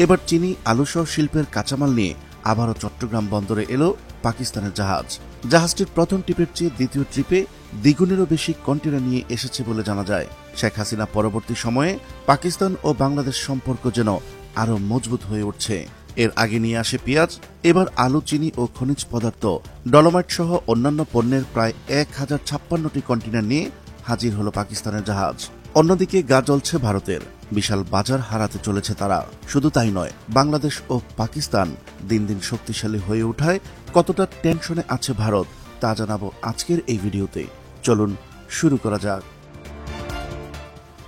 এবার চিনি আলুসহ শিল্পের কাঁচামাল নিয়ে আবারও চট্টগ্রাম বন্দরে এলো পাকিস্তানের জাহাজ। জাহাজটির প্রথম ট্রিপের চেয়ে দ্বিতীয় ট্রিপে দ্বিগুণেরও বেশি কন্টেনার নিয়ে এসেছে বলে জানা যায়। শেখ হাসিনা পরবর্তী সময়ে পাকিস্তান ও বাংলাদেশ সম্পর্ক যেন আরও মজবুত হয়ে উঠছে। এর আগে নিয়ে আসে পেঁয়াজ, এবার আলু, চিনি ও খনিজ পদার্থ, ডলোমাইট সহ অন্যান্য পণ্যের প্রায় 1056টি কন্টেনার নিয়ে হাজির হল পাকিস্তানের জাহাজ। অন্যদিকে গা জ্বলছে ভারতের, বিশাল বাজার হারাতে চলেছে তারা। শুধু তাই নয়, বাংলাদেশ ও পাকিস্তান দিন দিন শক্তিশালী হয়ে ওঠায় কতটা টেনশনে আছে ভারত তা জানাবো আজকের এই ভিডিওতে। চলুন শুরু করা যাক।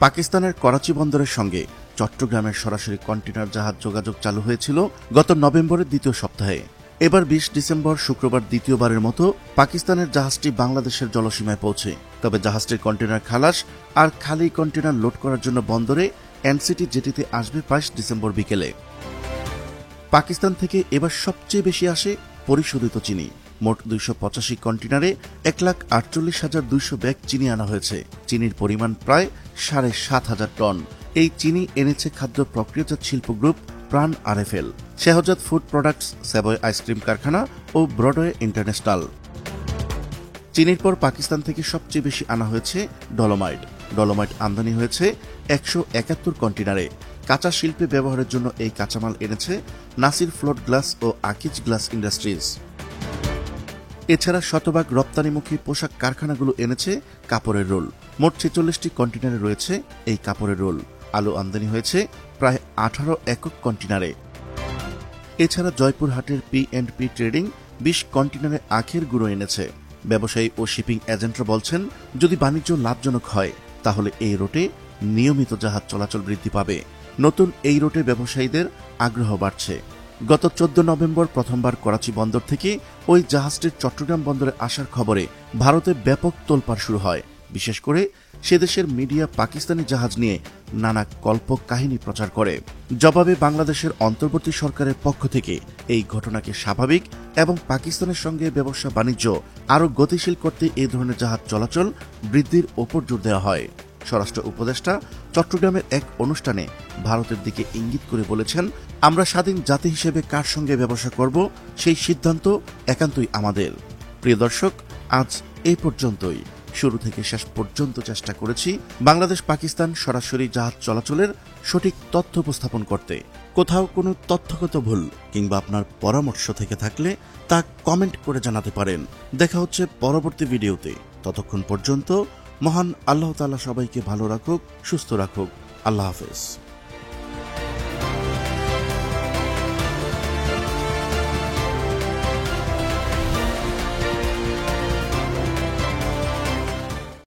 পাকিস্তানের করাচি বন্দরের সঙ্গে চট্টগ্রামের সরাসরি কন্টেনার জাহাজ যোগাযোগ চালু হয়েছিল গত নভেম্বরের দ্বিতীয় সপ্তাহে। এবার 20 ডিসেম্বর শুক্রবার দ্বিতীয়বারের মতো পাকিস্তানের জাহাজটি বাংলাদেশের জলসীমায় পৌঁছে। তবে জাহাজটির কন্টেনার খালাস আর খালি কন্টেনার লোড করার জন্য বন্দরে এনসিটি জেটিতে আসবে 22 ডিসেম্বর বিকেলে। পাকিস্তান থেকে এবার সবচেয়ে বেশি আসে পরিশোধিত চিনি। মোট 285 কন্টেনারে 1,48,200 ব্যাগ চিনি আনা হয়েছে। চিনির পরিমাণ প্রায় 7,500 টন। এই চিনি এনেছে খাদ্য প্রক্রিয়াজাত শিল্প group Pran RFL, Shehzad food products, Savoy ice cream কারখানা ও ব্রডওয়ে ইন্টারন্যাশনাল। চিনির পর পাকিস্তান থেকে সবচেয়ে বেশি আনা হয়েছে ডলোমাইট। ডলোমাইট আমদানি হয়েছে 171 কন্টেনারে। কাঁচা শিল্পে ব্যবহারের জন্য এই কাঁচামাল এনেছে নাসির ফ্লোট গ্লাস ও আকিজ গ্লাস ইন্ডাস্ট্রিজ। এছাড়া শতভাগ রপ্তানিমুখী পোশাক কারখানাগুলো এনেছে কাপড়ের রোল। মোট 46টি কন্টেনারে রয়েছে এই কাপড়ের রোল। আলু আমদানি হয়েছে প্রায় 18 একক কন্টেনারে। এছাড়া জয়পুরহাটের P&P ট্রেডিং 20 কন্টেনারে আখের গুঁড়ো এনেছে। ব্যবসায়ী ও শিপিং এজেন্টরা বলছেন, যদি বাণিজ্য লাভজনক হয় তাহলে এই রুটে নিয়মিত জাহাজ চলাচল বৃদ্ধি পাবে। নতুন এই রুটে ব্যবসায়ীদের আগ্রহ বাড়ছে। গত 14 নভেম্বর প্রথমবার করাচি বন্দর থেকে ওই জাহাজটির চট্টগ্রাম বন্দরে আসার খবরে ভারতে ব্যাপক তোলপাড় শুরু হয়। বিশেষ করে সেদেশের মিডিয়া পাকিস্তানি জাহাজ নিয়ে নানা কল্প কাহিনী প্রচার করে। জবাবে বাংলাদেশের অন্তর্বর্তী সরকারের পক্ষ থেকে এই ঘটনাকে স্বাভাবিক এবং পাকিস্তানের সঙ্গে ব্যবসা বাণিজ্য আরও গতিশীল করতে এই ধরনের জাহাজ চলাচল বৃদ্ধির ওপর জোর দেওয়া হয়। স্বরাষ্ট্র উপদেষ্টা চট্টগ্রামের এক অনুষ্ঠানে ভারতের দিকে ইঙ্গিত করে বলেছেন, আমরা স্বাধীন জাতি হিসেবে কার সঙ্গে ব্যবসা করব সেই সিদ্ধান্ত একান্তই আমাদের। প্রিয় দর্শক, আজ এই পর্যন্তই। শুরু থেকে শেষ পর্যন্ত চেষ্টা করেছি বাংলাদেশ পাকিস্তান সরাসরি জাহাজ চলাচলের সঠিক তথ্য উপস্থাপন করতে। কোথাও কোনো তথ্যগত ভুল কিংবা আপনার পরামর্শ থেকে থাকলে তা কমেন্ট করে জানাতে পারেন। দেখা হচ্ছে পরবর্তী ভিডিওতে। ততক্ষণ পর্যন্ত মহান আল্লাহ তাআলা সবাইকে ভালো রাখুক, সুস্থ রাখুক। আল্লাহ হাফেজ।